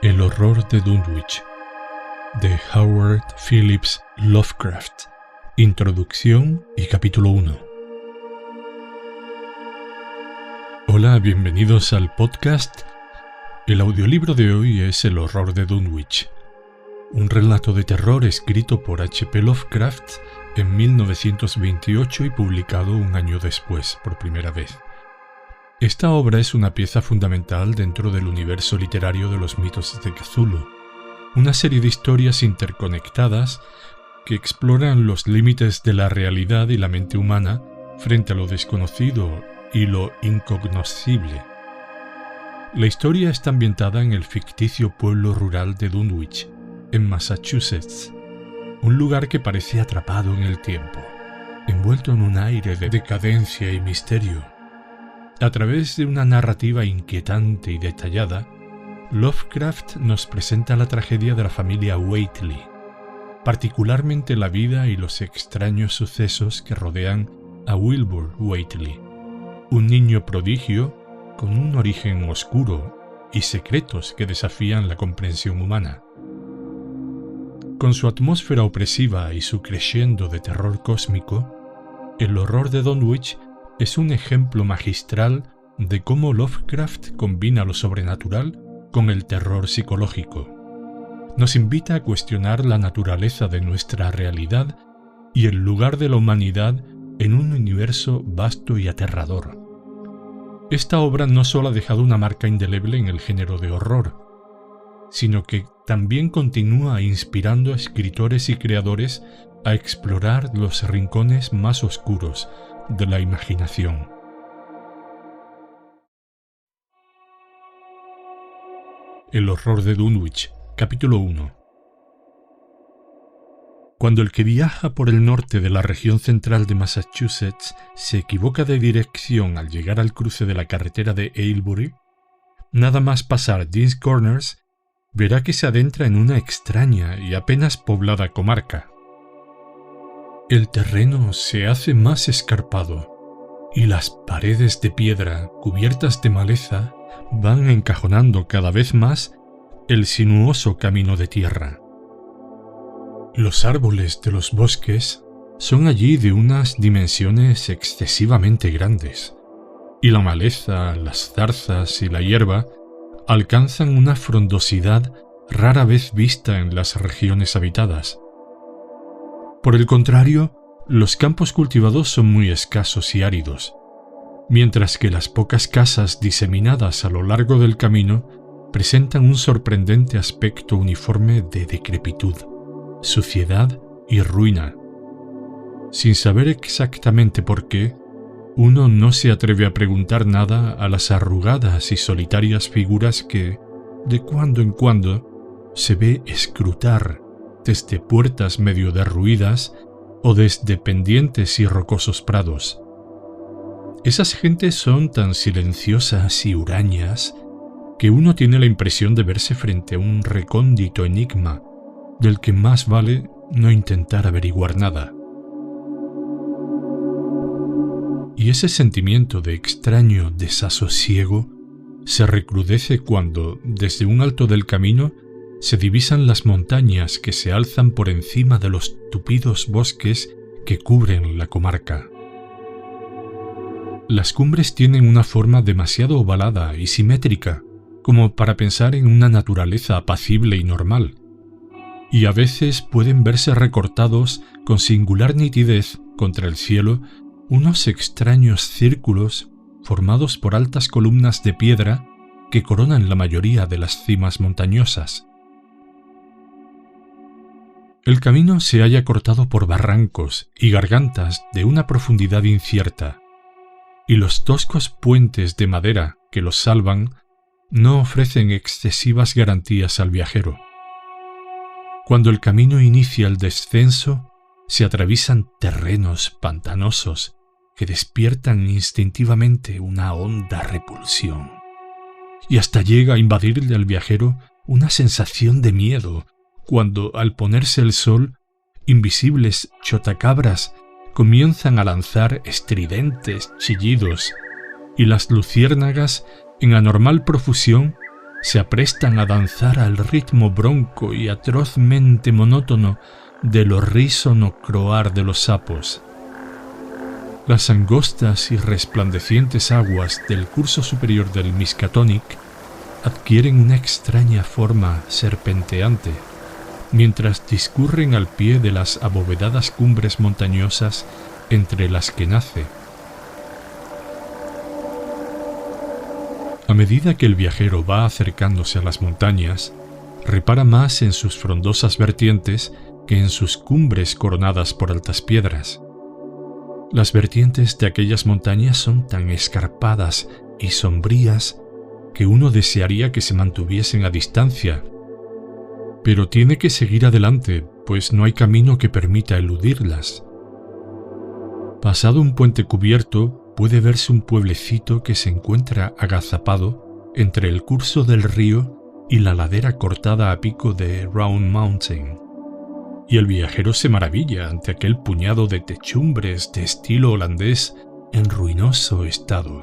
El horror de Dunwich, de Howard Phillips Lovecraft. Introducción y capítulo 1. Hola, bienvenidos al podcast. El audiolibro de hoy es El horror de Dunwich, un relato de terror escrito por H.P. Lovecraft en 1928 y publicado un año después por primera vez. Esta obra es una pieza fundamental dentro del universo literario de los mitos de Cthulhu, una serie de historias interconectadas que exploran los límites de la realidad y la mente humana frente a lo desconocido y lo incognoscible. La historia está ambientada en el ficticio pueblo rural de Dunwich, en Massachusetts, un lugar que parece atrapado en el tiempo, envuelto en un aire de decadencia y misterio. A través de una narrativa inquietante y detallada, Lovecraft nos presenta la tragedia de la familia Whately, particularmente la vida y los extraños sucesos que rodean a Wilbur Whately, un niño prodigio con un origen oscuro y secretos que desafían la comprensión humana. Con su atmósfera opresiva y su crescendo de terror cósmico, El horror de Dunwich es un ejemplo magistral de cómo Lovecraft combina lo sobrenatural con el terror psicológico. Nos invita a cuestionar la naturaleza de nuestra realidad y el lugar de la humanidad en un universo vasto y aterrador. Esta obra no solo ha dejado una marca indeleble en el género de horror, sino que también continúa inspirando a escritores y creadores a explorar los rincones más oscuros de la imaginación. El horror de Dunwich, capítulo 1. Cuando el que viaja por el norte de la región central de Massachusetts se equivoca de dirección al llegar al cruce de la carretera de Aylesbury, nada más pasar Dean's Corners, verá que se adentra en una extraña y apenas poblada comarca. El terreno se hace más escarpado y las paredes de piedra cubiertas de maleza van encajonando cada vez más el sinuoso camino de tierra. Los árboles de los bosques son allí de unas dimensiones excesivamente grandes, y la maleza, las zarzas y la hierba alcanzan una frondosidad rara vez vista en las regiones habitadas. Por el contrario, los campos cultivados son muy escasos y áridos, mientras que las pocas casas diseminadas a lo largo del camino presentan un sorprendente aspecto uniforme de decrepitud, suciedad y ruina. Sin saber exactamente por qué, uno no se atreve a preguntar nada a las arrugadas y solitarias figuras que, de cuando en cuando, se ve escrutar desde puertas medio derruidas o desde pendientes y rocosos prados. Esas gentes son tan silenciosas y hurañas que uno tiene la impresión de verse frente a un recóndito enigma del que más vale no intentar averiguar nada. Y ese sentimiento de extraño desasosiego se recrudece cuando, desde un alto del camino, se divisan las montañas que se alzan por encima de los tupidos bosques que cubren la comarca. Las cumbres tienen una forma demasiado ovalada y simétrica como para pensar en una naturaleza apacible y normal, y a veces pueden verse recortados con singular nitidez contra el cielo unos extraños círculos formados por altas columnas de piedra que coronan la mayoría de las cimas montañosas. El camino se halla cortado por barrancos y gargantas de una profundidad incierta, y los toscos puentes de madera que los salvan no ofrecen excesivas garantías al viajero. Cuando el camino inicia el descenso, se atraviesan terrenos pantanosos que despiertan instintivamente una honda repulsión, y hasta llega a invadirle al viajero una sensación de miedo cuando, al ponerse el sol, invisibles chotacabras comienzan a lanzar estridentes chillidos y las luciérnagas, en anormal profusión, se aprestan a danzar al ritmo bronco y atrozmente monótono del horrísono croar de los sapos. Las angostas y resplandecientes aguas del curso superior del Miskatonic adquieren una extraña forma serpenteante, mientras discurren al pie de las abovedadas cumbres montañosas entre las que nace. A medida que el viajero va acercándose a las montañas, repara más en sus frondosas vertientes que en sus cumbres coronadas por altas piedras. Las vertientes de aquellas montañas son tan escarpadas y sombrías que uno desearía que se mantuviesen a distancia, pero tiene que seguir adelante, pues no hay camino que permita eludirlas. Pasado un puente cubierto, puede verse un pueblecito que se encuentra agazapado entre el curso del río y la ladera cortada a pico de Round Mountain. Y el viajero se maravilla ante aquel puñado de techumbres de estilo holandés en ruinoso estado,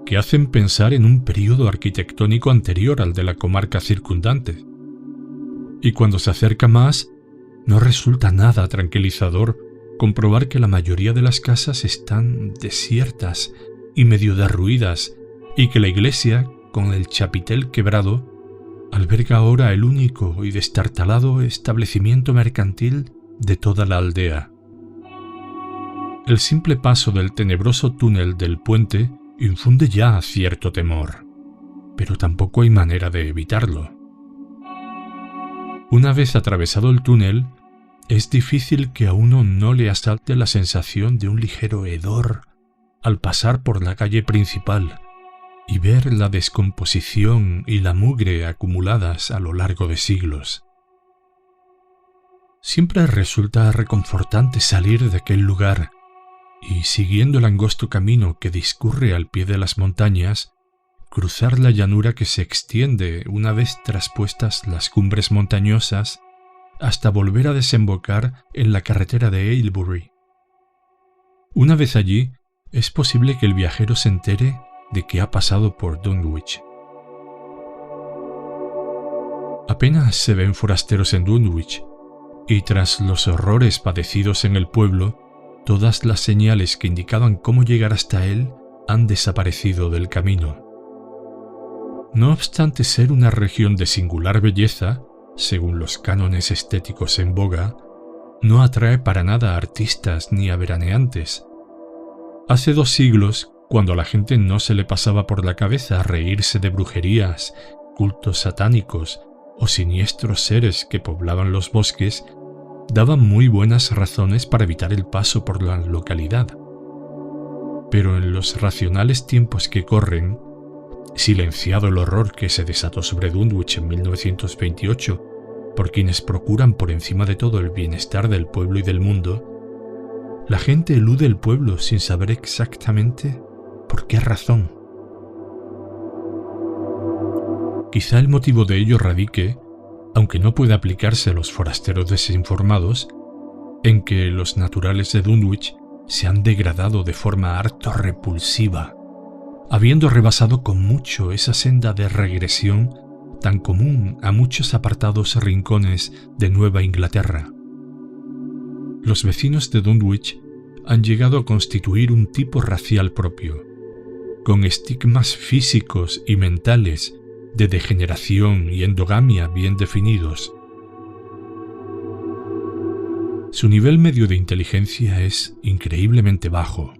que hacen pensar en un período arquitectónico anterior al de la comarca circundante. Y cuando se acerca más, no resulta nada tranquilizador comprobar que la mayoría de las casas están desiertas y medio derruidas, y que la iglesia, con el chapitel quebrado, alberga ahora el único y destartalado establecimiento mercantil de toda la aldea. El simple paso del tenebroso túnel del puente infunde ya cierto temor, pero tampoco hay manera de evitarlo. Una vez atravesado el túnel, es difícil que a uno no le asalte la sensación de un ligero hedor al pasar por la calle principal y ver la descomposición y la mugre acumuladas a lo largo de siglos. Siempre resulta reconfortante salir de aquel lugar y, siguiendo el angosto camino que discurre al pie de las montañas, cruzar la llanura que se extiende una vez traspuestas las cumbres montañosas hasta volver a desembocar en la carretera de Aylesbury. Una vez allí, es posible que el viajero se entere de que ha pasado por Dunwich. Apenas se ven forasteros en Dunwich, y tras los horrores padecidos en el pueblo, todas las señales que indicaban cómo llegar hasta él han desaparecido del camino. No obstante ser una región de singular belleza, según los cánones estéticos en boga, no atrae para nada a artistas ni a veraneantes. Hace 2 siglos, cuando a la gente no se le pasaba por la cabeza reírse de brujerías, cultos satánicos o siniestros seres que poblaban los bosques, daban muy buenas razones para evitar el paso por la localidad. Pero en los racionales tiempos que corren, silenciado el horror que se desató sobre Dunwich en 1928 por quienes procuran por encima de todo el bienestar del pueblo y del mundo, la gente elude el pueblo sin saber exactamente por qué razón. Quizá el motivo de ello radique, aunque no puede aplicarse a los forasteros desinformados, en que los naturales de Dunwich se han degradado de forma harto repulsiva, habiendo rebasado con mucho esa senda de regresión tan común a muchos apartados rincones de Nueva Inglaterra. Los vecinos de Dunwich han llegado a constituir un tipo racial propio, con estigmas físicos y mentales de degeneración y endogamia bien definidos. Su nivel medio de inteligencia es increíblemente bajo,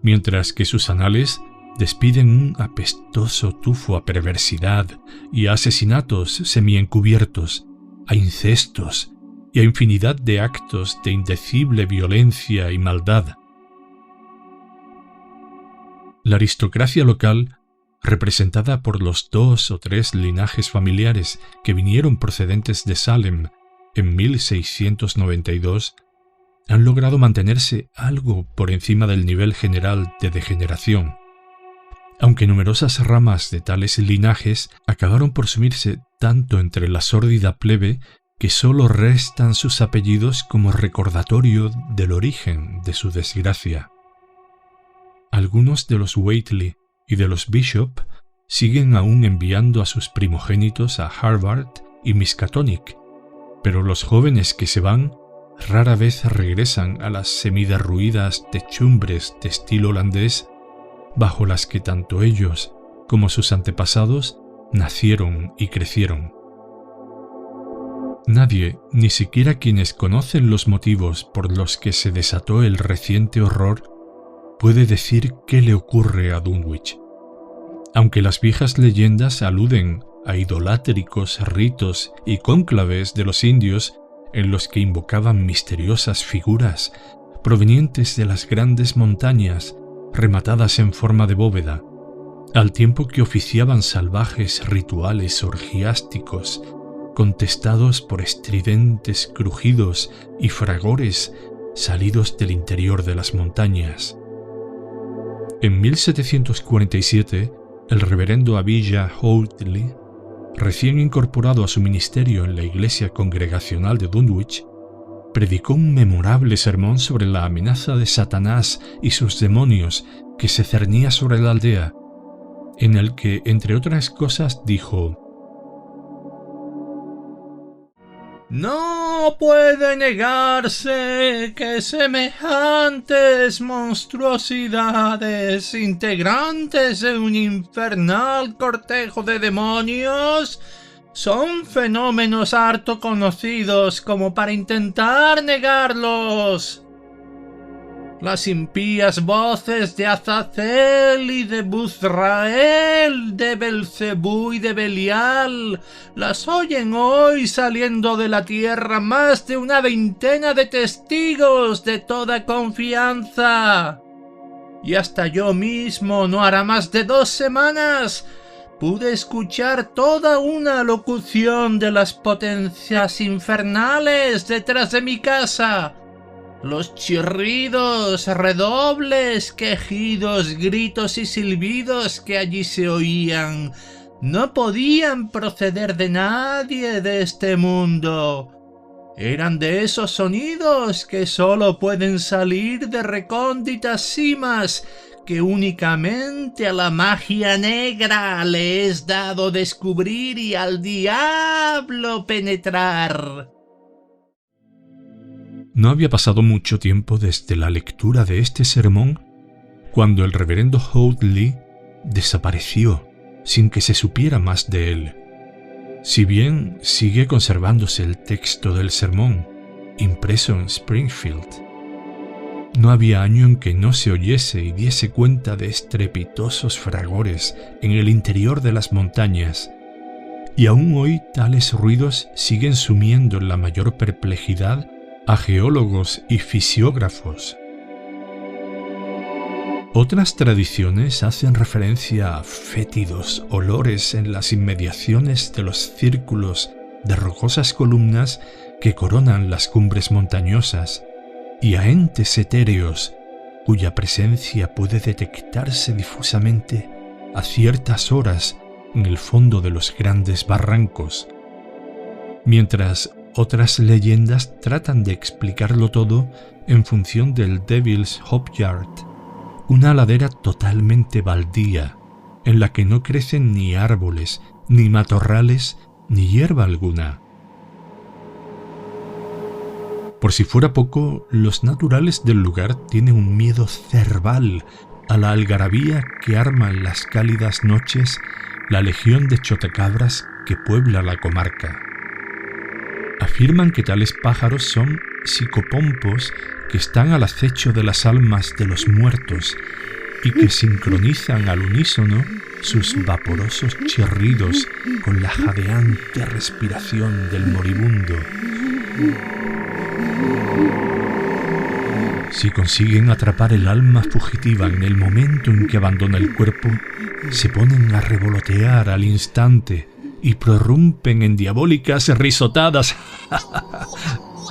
mientras que sus anales despiden un apestoso tufo a perversidad y a asesinatos semiencubiertos, a incestos y a infinidad de actos de indecible violencia y maldad. La aristocracia local, representada por los 2 o 3 linajes familiares que vinieron procedentes de Salem en 1692, han logrado mantenerse algo por encima del nivel general de degeneración, aunque numerosas ramas de tales linajes acabaron por sumirse tanto entre la sórdida plebe que sólo restan sus apellidos como recordatorio del origen de su desgracia. Algunos de los Whately y de los Bishop siguen aún enviando a sus primogénitos a Harvard y Miskatonic, pero los jóvenes que se van rara vez regresan a las semiderruidas techumbres de estilo holandés bajo las que tanto ellos como sus antepasados nacieron y crecieron. Nadie, ni siquiera quienes conocen los motivos por los que se desató el reciente horror, puede decir qué le ocurre a Dunwich. Aunque las viejas leyendas aluden a idolátricos ritos y cónclaves de los indios en los que invocaban misteriosas figuras provenientes de las grandes montañas rematadas en forma de bóveda, al tiempo que oficiaban salvajes rituales orgiásticos contestados por estridentes crujidos y fragores salidos del interior de las montañas. En 1747, el reverendo Abijah Hoadley, recién incorporado a su ministerio en la iglesia congregacional de Dunwich, predicó un memorable sermón sobre la amenaza de Satanás y sus demonios que se cernía sobre la aldea, en el que, entre otras cosas, dijo: «No puede negarse que semejantes monstruosidades, integrantes de un infernal cortejo de demonios, son fenómenos harto conocidos como para intentar negarlos. Las impías voces de Azazel y de Buzrael, de Belcebú y de Belial, las oyen hoy saliendo de la tierra más de una veintena de testigos de toda confianza. Y hasta yo mismo, no hará más de 2 semanas, pude escuchar toda una locución de las potencias infernales detrás de mi casa. Los chirridos, redobles, quejidos, gritos y silbidos que allí se oían no podían proceder de nadie de este mundo. Eran de esos sonidos que sólo pueden salir de recónditas cimas que únicamente a la magia negra le es dado descubrir y al diablo penetrar. No había pasado mucho tiempo desde la lectura de este sermón cuando el reverendo Hoadley desapareció sin que se supiera más de él. Si bien sigue conservándose el texto del sermón, impreso en Springfield, no había año en que no se oyese y diese cuenta de estrepitosos fragores en el interior de las montañas, y aún hoy tales ruidos siguen sumiendo en la mayor perplejidad a geólogos y fisiógrafos. Otras tradiciones hacen referencia a fétidos olores en las inmediaciones de los círculos de rocosas columnas que coronan las cumbres montañosas y a entes etéreos cuya presencia puede detectarse difusamente a ciertas horas en el fondo de los grandes barrancos, mientras otras leyendas tratan de explicarlo todo en función del Devil's Hope Yard, una ladera totalmente baldía, en la que no crecen ni árboles, ni matorrales, ni hierba alguna. Por si fuera poco, los naturales del lugar tienen un miedo cerval a la algarabía que arma en las cálidas noches la legión de chotacabras que puebla la comarca. Afirman que tales pájaros son psicopompos que están al acecho de las almas de los muertos y que sincronizan al unísono sus vaporosos chirridos con la jadeante respiración del moribundo. Si consiguen atrapar el alma fugitiva en el momento en que abandona el cuerpo, se ponen a revolotear al instante y prorrumpen en diabólicas risotadas.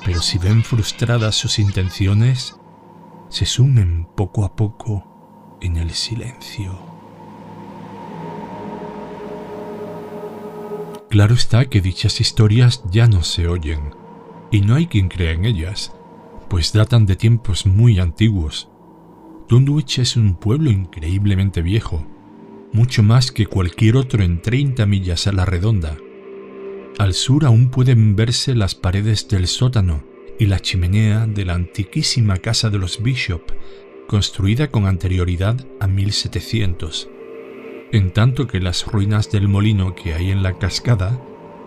Pero si ven frustradas sus intenciones, se sumen poco a poco en el silencio. Claro está que dichas historias ya no se oyen, y no hay quien crea en ellas, pues datan de tiempos muy antiguos. Dunwich es un pueblo increíblemente viejo. mucho más que cualquier otro en 30 millas a la redonda. Al sur aún pueden verse las paredes del sótano y la chimenea de la antiquísima casa de los Bishop, construida con anterioridad a 1700, en tanto que las ruinas del molino que hay en la cascada,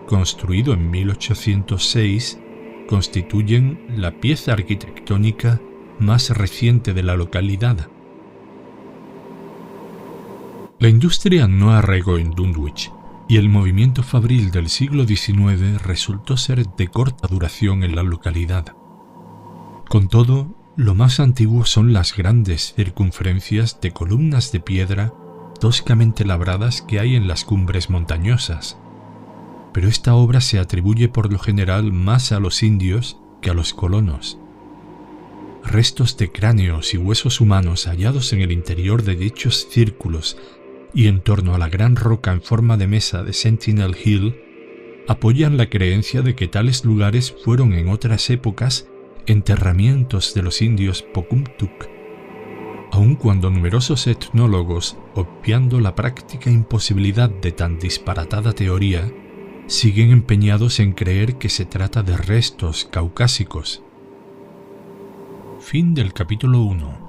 construido en 1806, constituyen la pieza arquitectónica más reciente de la localidad. La industria no arraigó en Dunwich, y el movimiento fabril del siglo XIX resultó ser de corta duración en la localidad. Con todo, lo más antiguo son las grandes circunferencias de columnas de piedra toscamente labradas que hay en las cumbres montañosas, pero esta obra se atribuye por lo general más a los indios que a los colonos. Restos de cráneos y huesos humanos hallados en el interior de dichos círculos y en torno a la gran roca en forma de mesa de Sentinel Hill apoyan la creencia de que tales lugares fueron en otras épocas enterramientos de los indios Pocumtuck, aun cuando numerosos etnólogos, obviando la práctica imposibilidad de tan disparatada teoría, siguen empeñados en creer que se trata de restos caucásicos. Fin del capítulo 1.